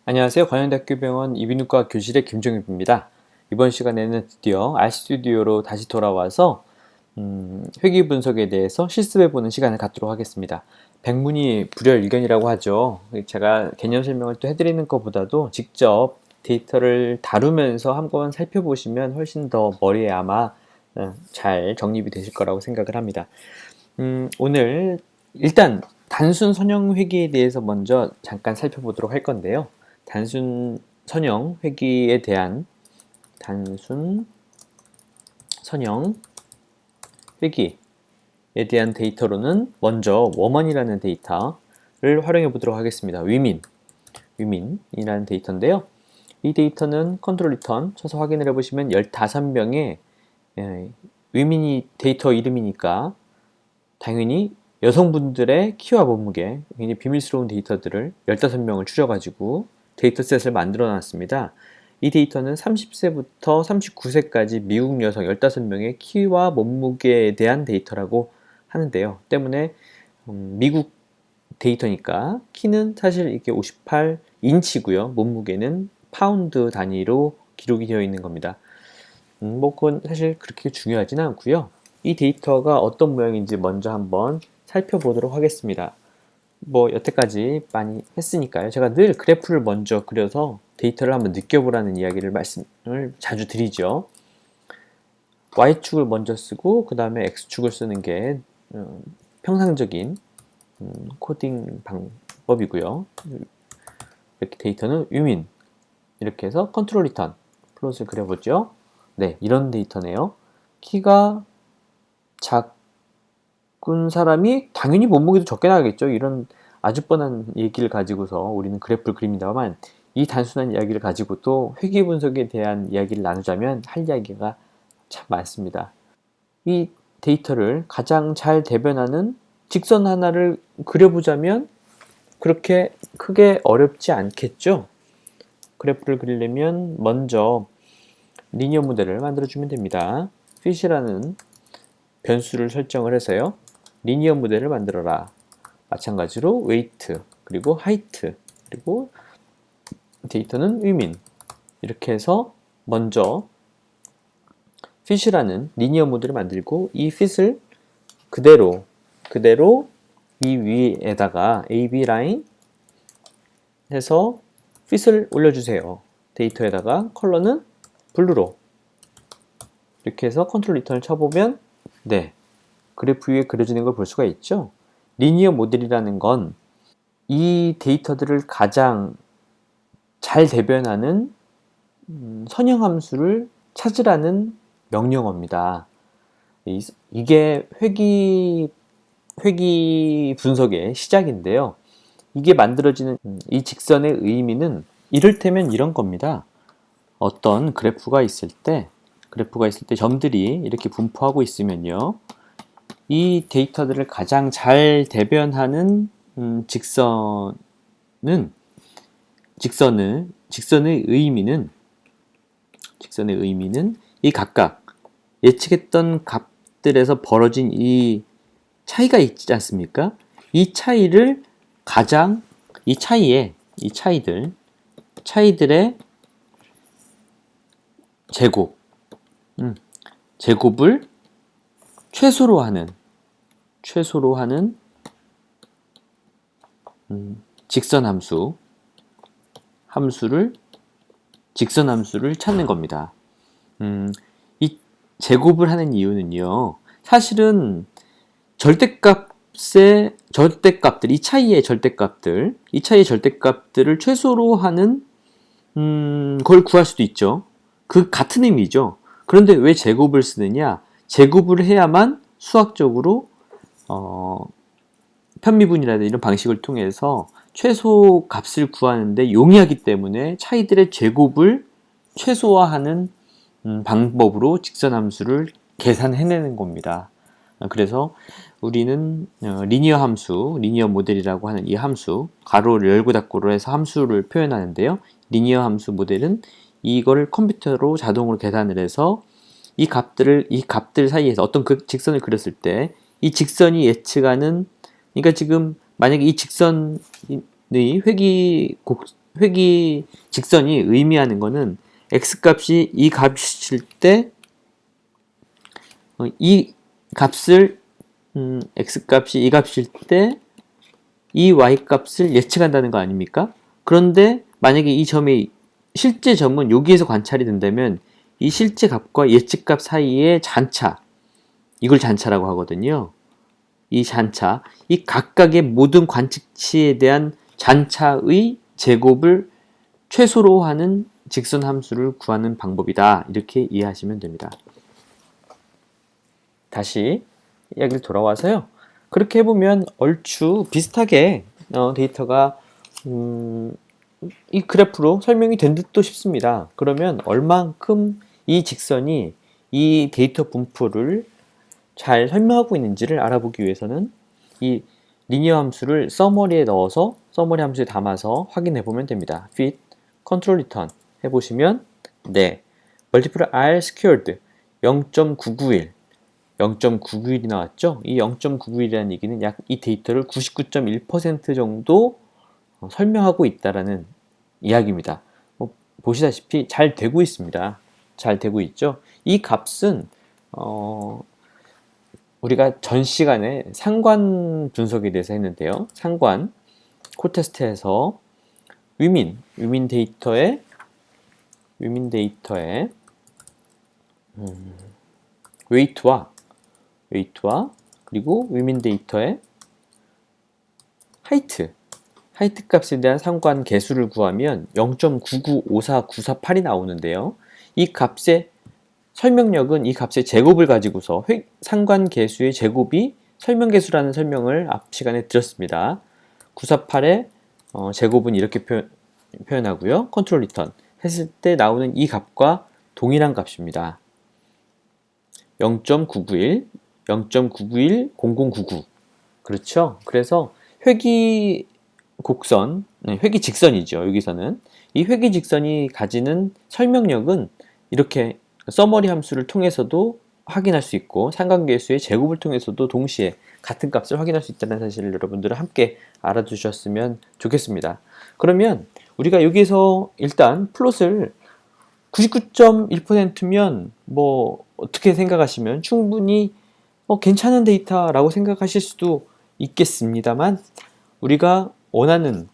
안녕하세요. 관영대학교병원 이비인후과 교실의 김종입니다. 이번 시간에는 드디어 RStu디오로 다시 돌아와서 회귀 분석에 대해서 실습해보는 시간을 갖도록 하겠습니다. 백문이 불여일견이라고 하죠. 제가 개념 설명을 또 해드리는 것보다도 직접 데이터를 다루면서 한번 살펴보시면 훨씬 더 머리에 아마 잘 정립이 되실 거라고 생각을 합니다. 오늘 일단 단순 선형 회귀에 대해서 먼저 잠깐 살펴보도록 할 건데요. 단순 선형 회귀에 대한 단순 선형 회귀에 대한 데이터로는 먼저 워먼이라는 데이터를 활용해 보도록 하겠습니다. 위민이라는 데이터인데요. 이 데이터는 컨트롤 리턴 쳐서 확인을 해보시면 15명의 위민이 데이터 이름이니까 당연히 여성분들의 키와 몸무게, 굉장히 비밀스러운 데이터들을 15명을 추려가지고 데이터셋을 만들어 놨습니다. 이 데이터는 30세부터 39세까지 미국 여성 15명의 키와 몸무게에 대한 데이터라고 하는데요. 때문에 미국 데이터니까 키는 사실 이게 58인치고요. 몸무게는 파운드 단위로 기록이 되어 있는 겁니다. 그건 사실 그렇게 중요하지는 않고요. 이 데이터가 어떤 모양인지 먼저 한번 살펴보도록 하겠습니다. 여태까지 많이 했으니까요. 제가 늘 그래프를 먼저 그려서 데이터를 한번 느껴보라는 이야기를 말씀을 자주 드리죠. Y축을 먼저 쓰고 그 다음에 X축을 쓰는 게 평상적인 코딩 방법이고요. 이렇게 데이터는 위민 이렇게 해서 컨트롤 리턴 플롯을 그려보죠. 네, 이런 데이터네요. 키가 작은 사람이 당연히 몸무게도 적게 나가겠죠. 이런 아주 뻔한 얘기를 가지고서 우리는 그래프를 그립니다만 이 단순한 이야기를 가지고 또 회귀 분석에 대한 이야기를 나누자면 할 이야기가 참 많습니다. 이 데이터를 가장 잘 대변하는 직선 하나를 그려보자면 그렇게 크게 어렵지 않겠죠. 그래프를 그리려면 먼저 리니어 모델을 만들어주면 됩니다. fit이라는 변수를 설정을 해서요. 리니어 모델을 만들어라. 마찬가지로 웨이트, 그리고 하이트, 그리고 데이터는 위민 이렇게 해서 먼저 fit이라는 리니어 모델을 만들고 이 fit을 그대로 이 위에다가 AB 라인 해서 fit을 올려주세요. 데이터에다가 컬러는 블루로 이렇게 해서 컨트롤 리턴을 쳐보면 네, 그래프 위에 그려지는 걸 볼 수가 있죠. 리니어 모델이라는 건 이 데이터들을 가장 잘 대변하는 선형함수를 찾으라는 명령어입니다. 이게 회귀 분석의 시작인데요. 이게 만들어지는 이 직선의 의미는 이를테면 이런 겁니다. 어떤 그래프가 있을 때 점들이 이렇게 분포하고 있으면요. 이 데이터들을 가장 잘 대변하는 직선의 의미는 이 각각 예측했던 값들에서 벌어진 이 차이가 있지 않습니까? 이 차이들의 제곱을 최소로 하는 직선 함수를 찾는 겁니다. 이 제곱을 하는 이유는요. 사실은 이 차이의 절대값들을 최소로 하는 걸 구할 수도 있죠. 그 같은 의미죠. 그런데 왜 제곱을 쓰느냐? 제곱을 해야만 수학적으로 편미분이라든지 이런 방식을 통해서 최소 값을 구하는데 용이하기 때문에 차이들의 제곱을 최소화하는 방법으로 직선함수를 계산해내는 겁니다. 그래서 우리는 리니어 모델이라고 하는 이 함수, 가로를 열고 닫고로 해서 함수를 표현하는데요. 리니어 함수 모델은 이거를 컴퓨터로 자동으로 계산을 해서 이 값들 사이에서 어떤 직선을 그렸을 때 이 직선이 예측하는, 그러니까 지금 만약에 이 직선이 회귀 회귀 직선이 의미하는 거는 x값이 이 값일 때 이 값을 x값이 이 값일 때 이 y값을 예측한다는 거 아닙니까? 그런데 만약에 이 점이 실제 점은 여기에서 관찰이 된다면 이 실제 값과 예측값 사이의 잔차, 이걸 잔차라고 하거든요. 이 잔차, 이 각각의 모든 관측치에 대한 잔차의 제곱을 최소로 하는 직선 함수를 구하는 방법이다. 이렇게 이해하시면 됩니다. 다시 이야기를 돌아와서요. 그렇게 해보면 얼추 비슷하게 데이터가 이 그래프로 설명이 된 듯도 싶습니다. 그러면 얼만큼 이 직선이 이 데이터 분포를 잘 설명하고 있는지를 알아보기 위해서는 이 리니어 함수를 서머리에 넣어서 서머리 함수에 담아서 확인해 보면 됩니다. fit, control return 해보시면 네, multiply r squared 0.991 0.991이 나왔죠? 이 0.991이라는 얘기는 약 이 데이터를 99.1% 정도 설명하고 있다라는 이야기입니다. 보시다시피 잘 되고 있습니다. 잘 되고 있죠? 이 값은 우리가 전 시간에 상관 분석에 대해서 했는데요. 상관 코테스트에서 위민 데이터의 웨이트와 그리고 위민 데이터의 하이트 값에 대한 상관 계수를 구하면 0.9954948이 나오는데요. 이 값의 설명력은 이 값의 제곱을 가지고서 상관 계수의 제곱이 설명 계수라는 설명을 앞 시간에 드렸습니다. 948의 제곱은 이렇게 표현하고요. 컨트롤 리턴 했을 때 나오는 이 값과 동일한 값입니다. 0.991, 0099. 그렇죠? 그래서 회귀 곡선, 회귀 직선이죠. 여기서는 이 회귀 직선이 가지는 설명력은 이렇게 서머리 함수를 통해서도 확인할 수 있고 상관계수의 제곱을 통해서도 동시에 같은 값을 확인할 수 있다는 사실을 여러분들은 함께 알아두셨으면 좋겠습니다. 그러면 우리가 여기에서 일단 플롯을 99.1%면 뭐 어떻게 생각하시면 충분히 괜찮은 데이터라고 생각하실 수도 있겠습니다만 우리가 원하는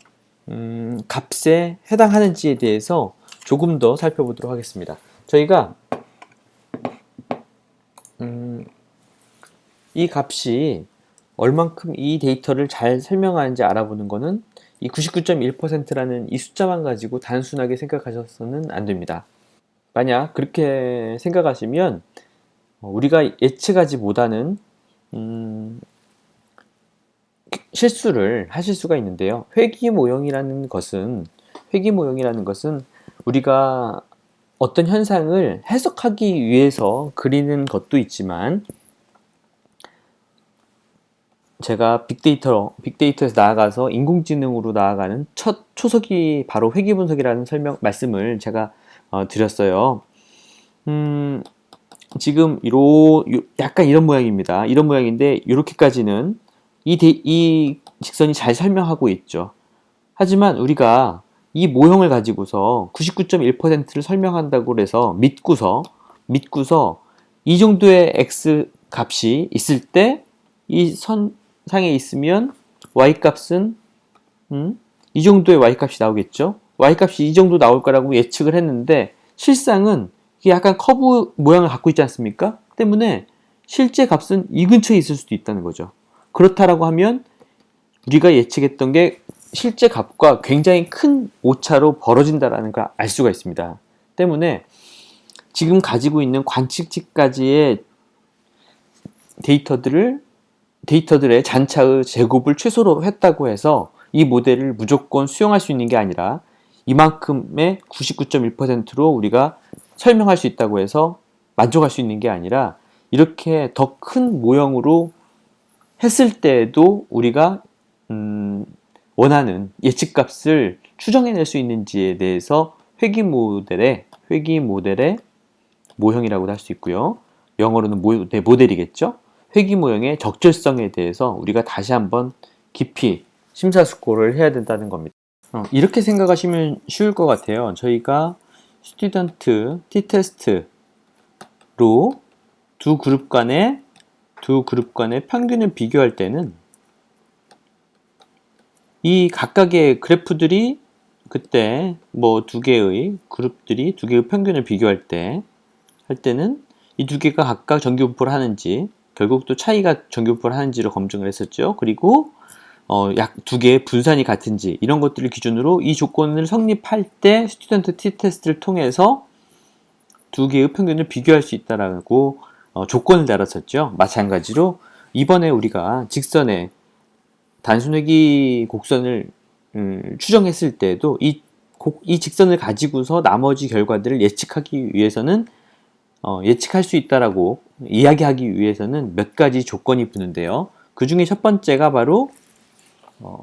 값에 해당하는지에 대해서 조금 더 살펴보도록 하겠습니다. 저희가 이 값이 얼만큼 이 데이터를 잘 설명하는지 알아보는 것은 이 99.1%라는 이 숫자만 가지고 단순하게 생각하셔서는 안 됩니다. 만약 그렇게 생각하시면 우리가 예측하지 못하는 실수를 하실 수가 있는데요. 회귀 모형이라는 것은 우리가 어떤 현상을 해석하기 위해서 그리는 것도 있지만 제가 빅데이터에서 나아가서 인공지능으로 나아가는 첫 초석이 바로 회귀 분석이라는 말씀을 제가 드렸어요. 지금 약간 이런 모양입니다. 이런 모양인데 이렇게까지는 이 직선이 잘 설명하고 있죠. 하지만 우리가 이 모형을 가지고서 99.1%를 설명한다고 해서 믿고서 이 정도의 x 값이 있을 때 이 선상에 있으면 y 값은 이 정도의 y 값이 나오겠죠. y 값이 이 정도 나올 거라고 예측을 했는데 실상은 이게 약간 커브 모양을 갖고 있지 않습니까? 때문에 실제 값은 이 근처에 있을 수도 있다는 거죠. 그렇다라고 하면 우리가 예측했던 게 실제 값과 굉장히 큰 오차로 벌어진다는 걸 알 수가 있습니다. 때문에 지금 가지고 있는 관측치까지의 데이터들의 잔차의 제곱을 최소로 했다고 해서 이 모델을 무조건 수용할 수 있는 게 아니라 이만큼의 99.1%로 우리가 설명할 수 있다고 해서 만족할 수 있는 게 아니라 이렇게 더 큰 모형으로 했을 때에도 우리가 원하는 예측값을 추정해낼 수 있는지에 대해서 회귀 모델의 모형이라고도 할 수 있고요. 영어로는 모델이겠죠. 회귀 모형의 적절성에 대해서 우리가 다시 한번 깊이 심사숙고를 해야 된다는 겁니다. 이렇게 생각하시면 쉬울 것 같아요. 저희가 스튜던트 t-테스트로 두 그룹 간의 평균을 비교할 때는 이 각각의 그래프들이 그때 뭐 두 개의 그룹들이 두 개의 평균을 비교할 때는 이 두 개가 각각 정규분포를 하는지, 결국 또 차이가 정규분포를 하는지를 검증을 했었죠. 그리고 약 두 개의 분산이 같은지, 이런 것들을 기준으로 이 조건을 성립할 때 스튜던트 t-테스트를 통해서 두 개의 평균을 비교할 수 있다라고 조건을 달았었죠. 마찬가지로 이번에 우리가 직선의 단순회기 곡선을 추정했을 때도 이 직선을 가지고서 나머지 결과들을 예측하기 위해서는 예측할 수 있다라고 이야기하기 위해서는 몇 가지 조건이 붙는데요. 그 중에 첫 번째가 바로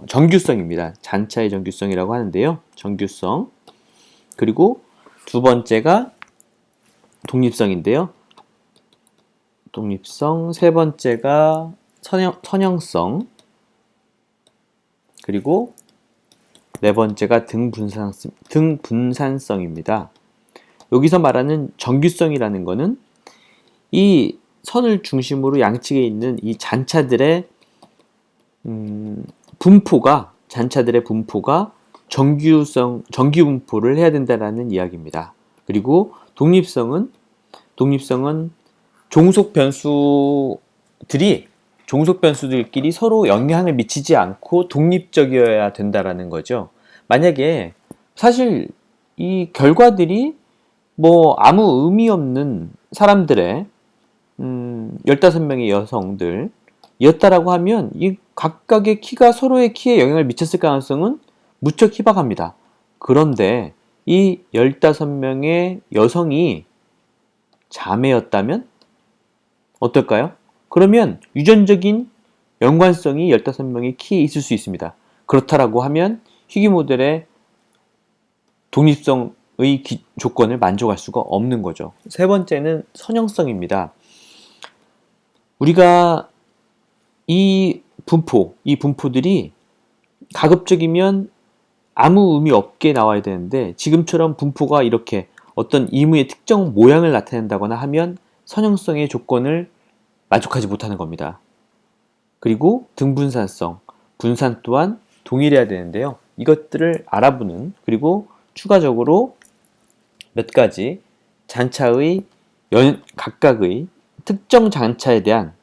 정규성입니다. 잔차의 정규성이라고 하는데요. 정규성. 그리고 두 번째가 독립성인데요. 독립성. 세 번째가 선형성. 그리고 네 번째가 등분산성입니다. 여기서 말하는 정규성이라는 것은 이 선을 중심으로 양측에 있는 이 잔차들의 잔차들의 분포가 정규 분포를 해야 된다라는 이야기입니다. 그리고 독립성은 종속 변수들끼리 서로 영향을 미치지 않고 독립적이어야 된다라는 거죠. 만약에 사실 이 결과들이 뭐 아무 의미 없는 사람들의 15명의 여성들이었다라고 하면 이 각각의 키가 서로의 키에 영향을 미쳤을 가능성은 무척 희박합니다. 그런데 이 15명의 여성이 자매였다면 어떨까요? 그러면 유전적인 연관성이 15명의 키에 있을 수 있습니다. 그렇다라고 하면 희귀 모델의 독립성의 조건을 만족할 수가 없는 거죠. 세 번째는 선형성입니다. 우리가 이 분포들이 가급적이면 아무 의미 없게 나와야 되는데 지금처럼 분포가 이렇게 어떤 이무의 특정 모양을 나타낸다거나 하면 선형성의 조건을 만족하지 못하는 겁니다. 그리고 등분산성, 분산 또한 동일해야 되는데요. 이것들을 알아보는, 그리고 추가적으로 몇 가지 잔차의 각각의 특정 잔차에 대한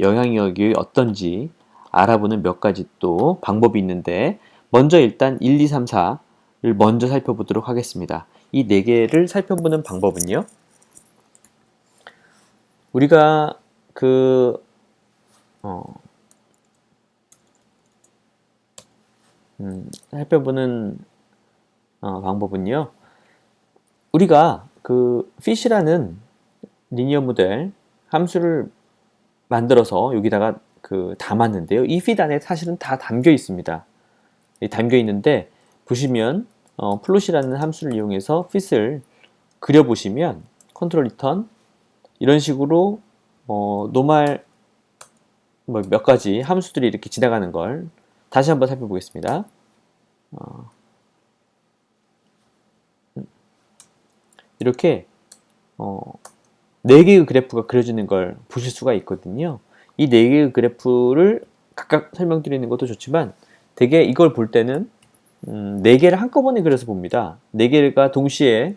영향력이 어떤지 알아보는 몇 가지 또 방법이 있는데, 먼저 일단 1, 2, 3, 4를 먼저 살펴보도록 하겠습니다. 이 4개를 살펴보는 방법은요, 우리가 살펴보는 방법은요, 우리가 fit이라는 리니어 모델 함수를 만들어서 여기다가 담았는데요. 이 fit 안에 사실은 다 담겨 있습니다. 담겨 있는데 보시면 플롯이라는 함수를 이용해서 fit을 그려보시면 컨트롤 리턴 이런 식으로 노멀 몇 가지 함수들이 이렇게 지나가는 걸 다시 한번 살펴보겠습니다. 이렇게 4개의 그래프가 그려지는 걸 보실 수가 있거든요. 이 4개의 그래프를 각각 설명드리는 것도 좋지만 되게 이걸 볼 때는 4개를 한꺼번에 그려서 봅니다. 4개를 동시에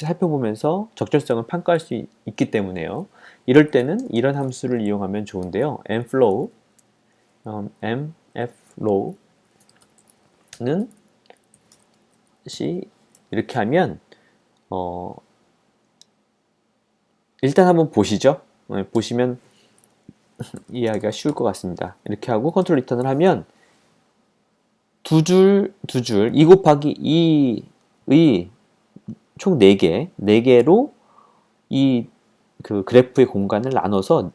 살펴보면서 적절성을 평가할 수 있기 때문에요. 이럴 때는 이런 함수를 이용하면 좋은데요. mflow는 이렇게 하면 일단 한번 보시죠. 보시면 이해하기가 쉬울 것 같습니다. 이렇게 하고 컨트롤 리턴을 하면 두 줄 2 곱하기 2의 총 4개로 이 그래프의 공간을 나눠서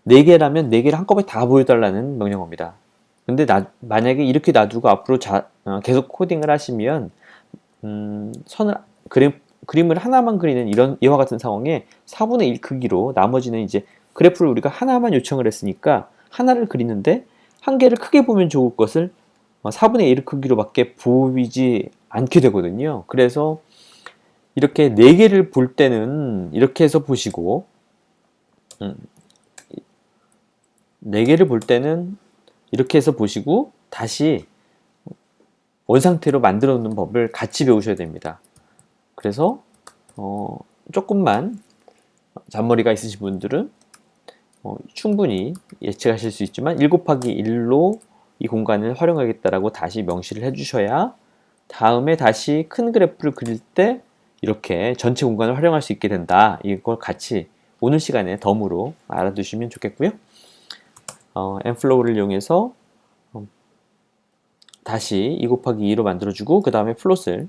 4개라면 4개를 한꺼번에 다 보여달라는 명령어입니다. 근데 만약에 이렇게 놔두고 앞으로 계속 코딩을 하시면 그림을 하나만 그리는 이와 같은 상황에 4분의 1 크기로 나머지는 이제 그래프를 우리가 하나만 요청을 했으니까 하나를 그리는데 한계를 크게 보면 좋을 것을 4분의 1 크기로밖에 보이지 않게 되거든요. 그래서 이렇게 4개를 볼 때는 이렇게 해서 보시고 4개를 볼 때는 이렇게 해서 보시고 다시 원상태로 만들어 놓는 법을 같이 배우셔야 됩니다. 그래서 조금만 잔머리가 있으신 분들은 충분히 예측하실 수 있지만 1 곱하기 1로 이 공간을 활용하겠다라고 다시 명시를 해주셔야 다음에 다시 큰 그래프를 그릴 때 이렇게 전체 공간을 활용할 수 있게 된다. 이걸 같이 오늘 시간에 덤으로 알아두시면 좋겠고요. 엠플로우를 이용해서 다시 2 곱하기 2로 만들어주고 그 다음에 플롯을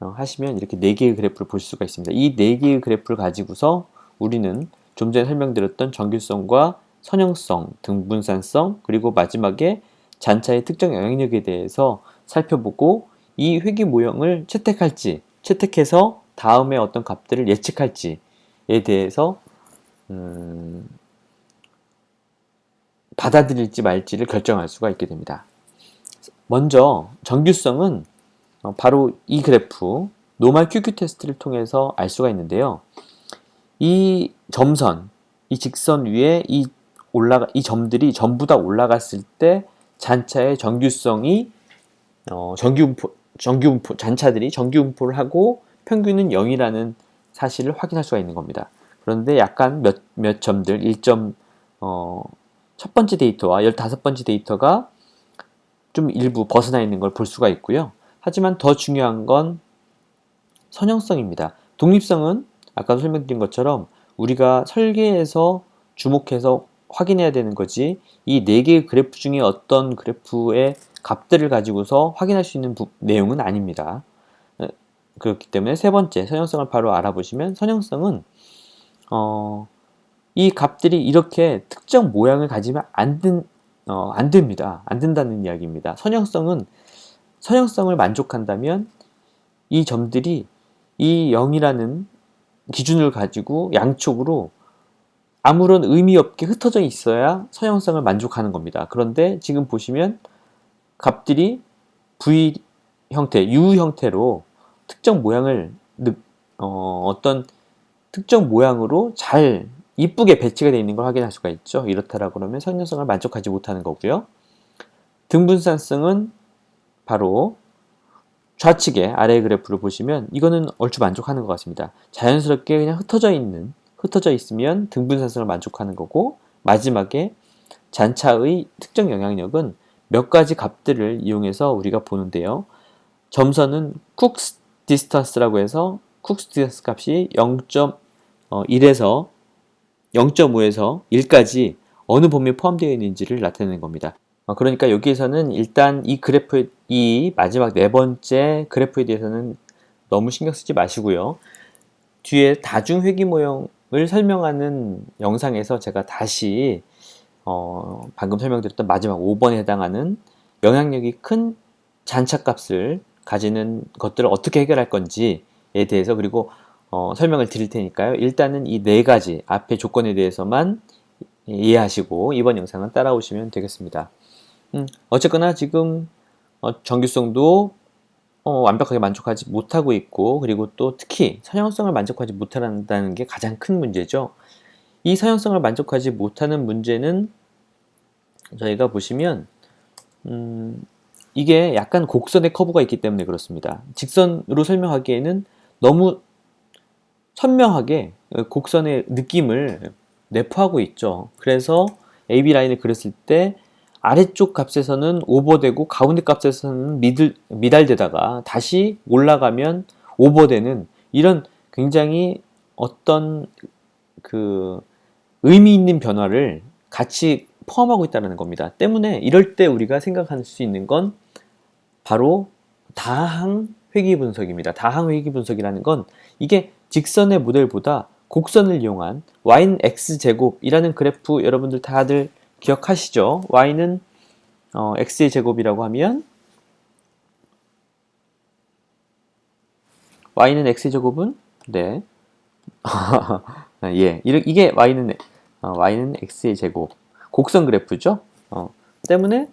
하시면 이렇게 4개의 그래프를 볼 수가 있습니다. 이 4개의 그래프를 가지고서 우리는 좀 전에 설명드렸던 정규성과 선형성, 등분산성, 그리고 마지막에 잔차의 특정 영향력에 대해서 살펴보고 이 회귀 모형을 채택할지, 채택해서 다음에 어떤 값들을 예측할지에 대해서 받아들일지 말지를 결정할 수가 있게 됩니다. 먼저 정규성은 바로 이 그래프 노멀 QQ 테스트를 통해서 알 수가 있는데요. 이 점선, 이 직선 위에 이 점들이 전부 다 올라갔을 때 잔차의 정규성이 잔차들이 정규분포를 하고 평균은 0이라는 사실을 확인할 수가 있는 겁니다. 그런데 약간 몇 점들 1점 첫 번째 데이터와 15번째 데이터가 좀 일부 벗어나 있는 걸 볼 수가 있고요. 하지만 더 중요한 건 선형성입니다. 독립성은 아까 설명드린 것처럼 우리가 설계에서 주목해서 확인해야 되는 거지 이 4개의 그래프 중에 어떤 그래프의 값들을 가지고서 확인할 수 있는 내용은 아닙니다. 그렇기 때문에 세 번째 선형성을 바로 알아보시면 선형성은 이 값들이 이렇게 특정 모양을 가지면 안 됩니다. 안 된다는 이야기입니다. 선형성을 만족한다면 이 점들이 이 0이라는 기준을 가지고 양쪽으로 아무런 의미 없게 흩어져 있어야 선형성을 만족하는 겁니다. 그런데 지금 보시면 값들이 V 형태, U 형태로 특정 모양을 어떤 특정 모양으로 잘 이쁘게 배치가 되어 있는 걸 확인할 수가 있죠. 이렇다라 그러면 선형성을 만족하지 못하는 거고요. 등분산성은 바로 좌측에 아래 그래프를 보시면 이거는 얼추 만족하는 것 같습니다. 자연스럽게 그냥 흩어져 있으면 등분산성을 만족하는 거고 마지막에 잔차의 특정 영향력은 몇 가지 값들을 이용해서 우리가 보는데요. 점선은 쿡스 디스턴스라고 해서 쿡스 디스턴스 값이 0.1에서 0.5에서 1까지 어느 범위에 포함되어 있는지를 나타내는 겁니다. 그러니까 여기에서는 일단 이 마지막 네 번째 그래프에 대해서는 너무 신경 쓰지 마시고요. 뒤에 다중회귀 모형을 설명하는 영상에서 제가 다시 방금 설명드렸던 마지막 5번에 해당하는 영향력이 큰 잔차값을 가지는 것들을 어떻게 해결할 건지에 대해서 그리고 설명을 드릴 테니까요. 일단은 이 네 가지 앞의 조건에 대해서만 이해하시고 이번 영상은 따라오시면 되겠습니다. 어쨌거나 지금 정규성도 완벽하게 만족하지 못하고 있고 그리고 또 특히 선형성을 만족하지 못한다는 게 가장 큰 문제죠. 이 선형성을 만족하지 못하는 문제는 저희가 보시면 이게 약간 곡선의 커브가 있기 때문에 그렇습니다. 직선으로 설명하기에는 너무 선명하게 곡선의 느낌을 내포하고 있죠. 그래서 AB 라인을 그렸을 때 아래쪽 값에서는 오버되고 가운데 값에서는 미달되다가 다시 올라가면 오버되는 이런 굉장히 어떤 그 의미 있는 변화를 같이 포함하고 있다는 겁니다. 때문에 이럴 때 우리가 생각할 수 있는 건 바로 다항 회귀 분석입니다. 다항 회귀 분석이라는 건 이게 직선의 모델보다 곡선을 이용한 y는 x제곱이라는 그래프 여러분들 다들 기억하시죠? y는 x의 제곱이라고 하면 y는 x의 제곱은 네. 예. 이게 y는 x의 제곱. 곡선 그래프죠? 때문에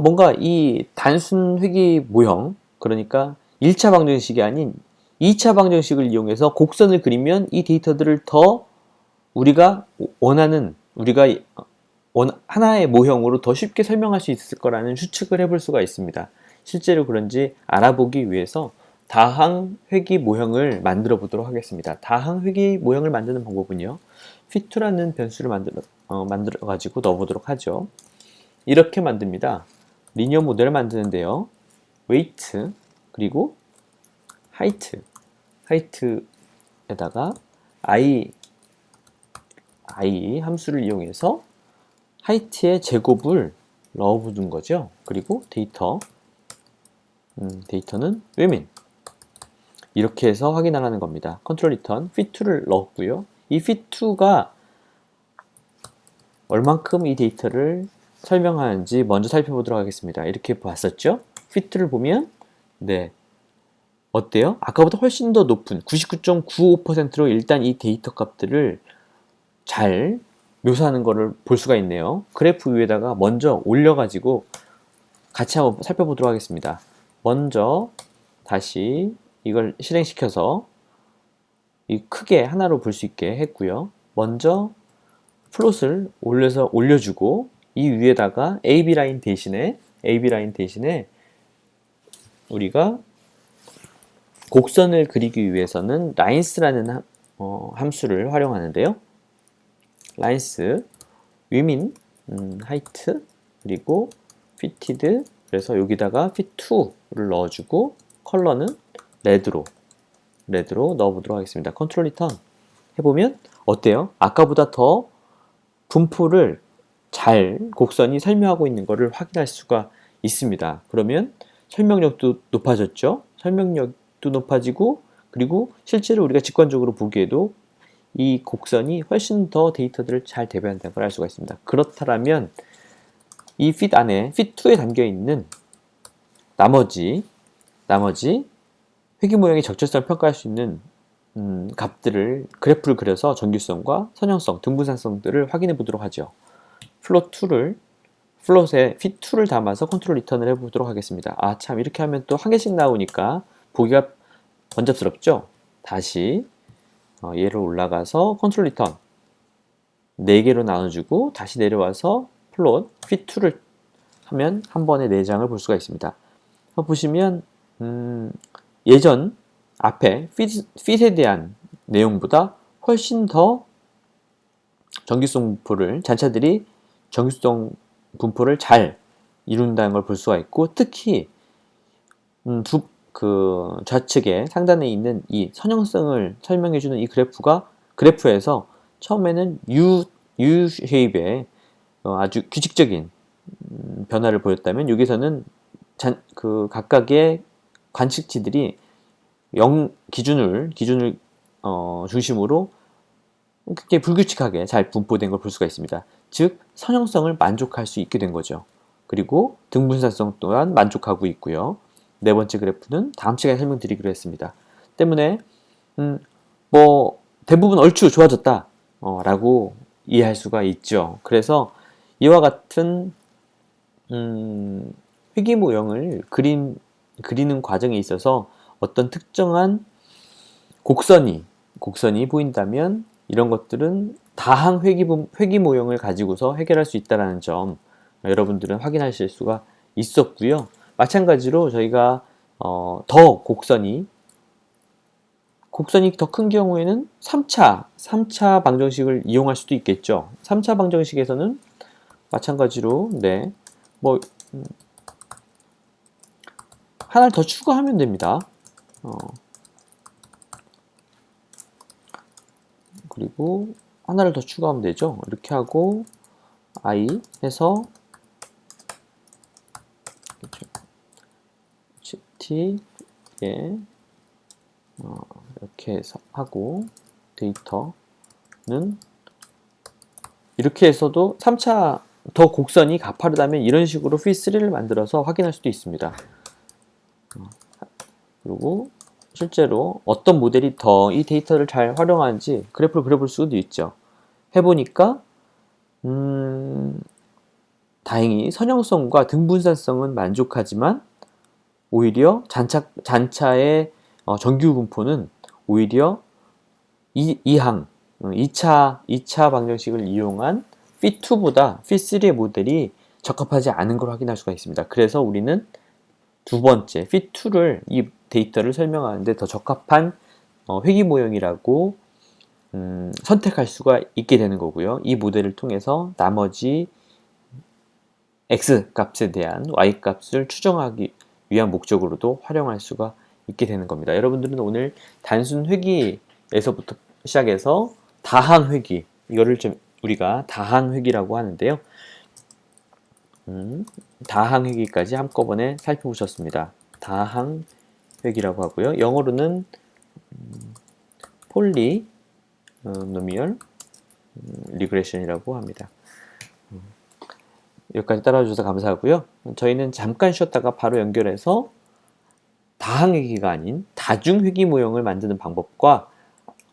뭔가 이 단순 회귀 모형, 그러니까 1차 방정식이 아닌 2차 방정식을 이용해서 곡선을 그리면 이 데이터들을 더 우리가 원하는, 하나의 모형으로 더 쉽게 설명할 수 있을 거라는 추측을 해볼 수가 있습니다. 실제로 그런지 알아보기 위해서 다항 회귀 모형을 만들어 보도록 하겠습니다. 다항 회귀 모형을 만드는 방법은요, fit2라는 변수를 만들어 가지고 넣어 보도록 하죠. 이렇게 만듭니다. 리니어 모델을 만드는데요, weight 그리고 height에다가 i 함수를 이용해서 height의 제곱을 넣어보는 거죠. 그리고 데이터는 women, 이렇게 해서 확인하라는 겁니다. 컨트롤 리턴 fit2를 넣었고요. 이 fit2가 얼만큼 이 데이터를 설명하는지 먼저 살펴보도록 하겠습니다. 이렇게 봤었죠? fit2를 보면 네, 어때요? 아까보다 훨씬 더 높은 99.95%로 일단 이 데이터 값들을 잘 묘사하는 것을 볼 수가 있네요. 그래프 위에다가 먼저 올려가지고 같이 한번 살펴보도록 하겠습니다. 먼저 다시 이걸 실행시켜서 이 크게 하나로 볼 수 있게 했고요. 먼저 플롯을 올려주고 이 위에다가 AB 라인 대신에 우리가 곡선을 그리기 위해서는 lines라는 함수를 활용하는데요. lines, women, height, 그리고 fitted, 그래서 여기다가 fit2를 넣어주고 컬러는 red로 넣어보도록 하겠습니다. 컨트롤 리턴 해보면 어때요? 아까보다 더 분포를 잘 곡선이 설명하고 있는 것을 확인할 수가 있습니다. 그러면 설명력도 높아졌죠? 설명력도 높아지고, 그리고 실제로 우리가 직관적으로 보기에도 이 곡선이 훨씬 더 데이터들을 잘 대변한다는 걸 알 수가 있습니다. 그렇다면 이 fit 안에 fit2에 담겨 있는 나머지 회귀 모형의 적절성을 평가할 수 있는 값들을 그래프를 그려서 정규성과 선형성, 등분산성들을 확인해 보도록 하죠. 플롯에 fit2를 담아서 컨트롤 리턴을 해보도록 하겠습니다. 아, 참, 이렇게 하면 또 한 개씩 나오니까 보기가 번잡스럽죠? 다시 얘를 올라가서 컨트롤 리턴 4개로 나눠주고 다시 내려와서 플롯 fit2를 하면 한 번에 4장을 볼 수가 있습니다. 보시면 예전 앞에 fit에 대한 내용보다 훨씬 더 잔차들이 정규성 분포를 잘 이룬다는 걸 볼 수가 있고, 특히 좌측에 상단에 있는 이 선형성을 설명해주는 이 그래프에서 처음에는 U 쉐입의 아주 규칙적인 변화를 보였다면, 여기서는 각각의 관측치들이 기준을 중심으로 굉장히 불규칙하게 잘 분포된 걸 볼 수가 있습니다. 즉, 선형성을 만족할 수 있게 된 거죠. 그리고 등분산성 또한 만족하고 있고요. 네 번째 그래프는 다음 시간에 설명드리기로 했습니다. 때문에 대부분 얼추 좋아졌다 라고 이해할 수가 있죠. 그래서 이와 같은 회귀 모형을 그리는 과정에 있어서 어떤 특정한 곡선이 보인다면 이런 것들은 다항 회귀 모형을 가지고서 해결할 수 있다는 점 여러분들은 확인하실 수가 있었고요. 마찬가지로 저희가 더 곡선이 더 큰 경우에는 3차 방정식을 이용할 수도 있겠죠. 3차 방정식에서는 마찬가지로 하나를 더 추가하면 됩니다. 그리고 하나를 더 추가하면 되죠. 이렇게 하고 i 해서 t에 이렇게 해서 하고 데이터는 이렇게 해서도 3차 더 곡선이 가파르다면 이런 식으로 fit3를 만들어서 확인할 수도 있습니다. 그리고 실제로 어떤 모델이 더 이 데이터를 잘 활용하는지 그래프를 그려볼 수도 있죠. 해보니까 다행히 선형성과 등분산성은 만족하지만 오히려 잔차의 정규 분포는 오히려 2차 방정식을 이용한 P2보다 P3의 모델이 적합하지 않은 걸 확인할 수가 있습니다. 그래서 우리는 두 번째 P2를 이 데이터를 설명하는데 더 적합한 회귀 모형이라고 선택할 수가 있게 되는 거고요. 이 모델을 통해서 나머지 X 값에 대한 Y 값을 추정하기 위한 목적으로도 활용할 수가 있게 되는 겁니다. 여러분들은 오늘 단순 회귀에서부터 시작해서 다항 회귀, 이거를 좀 우리가 다항 회귀라고 하는데요. 다항 회귀까지 한꺼번에 살펴보셨습니다. 다항 회귀라고 하고요. 영어로는 폴리노미얼 리그레션이라고 합니다. 여기까지 따라와 주셔서 감사하고요. 저희는 잠깐 쉬었다가 바로 연결해서 다항회귀가 아닌 다중회귀 모형을 만드는 방법과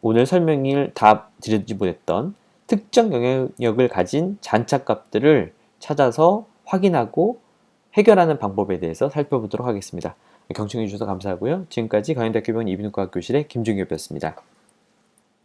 오늘 설명을 다 드리지 못했던 특정 영향력을 가진 잔차값들을 찾아서 확인하고 해결하는 방법에 대해서 살펴보도록 하겠습니다. 경청해 주셔서 감사하고요. 지금까지 강연대학교병원 이비인후과 교실의 김종엽이었습니다.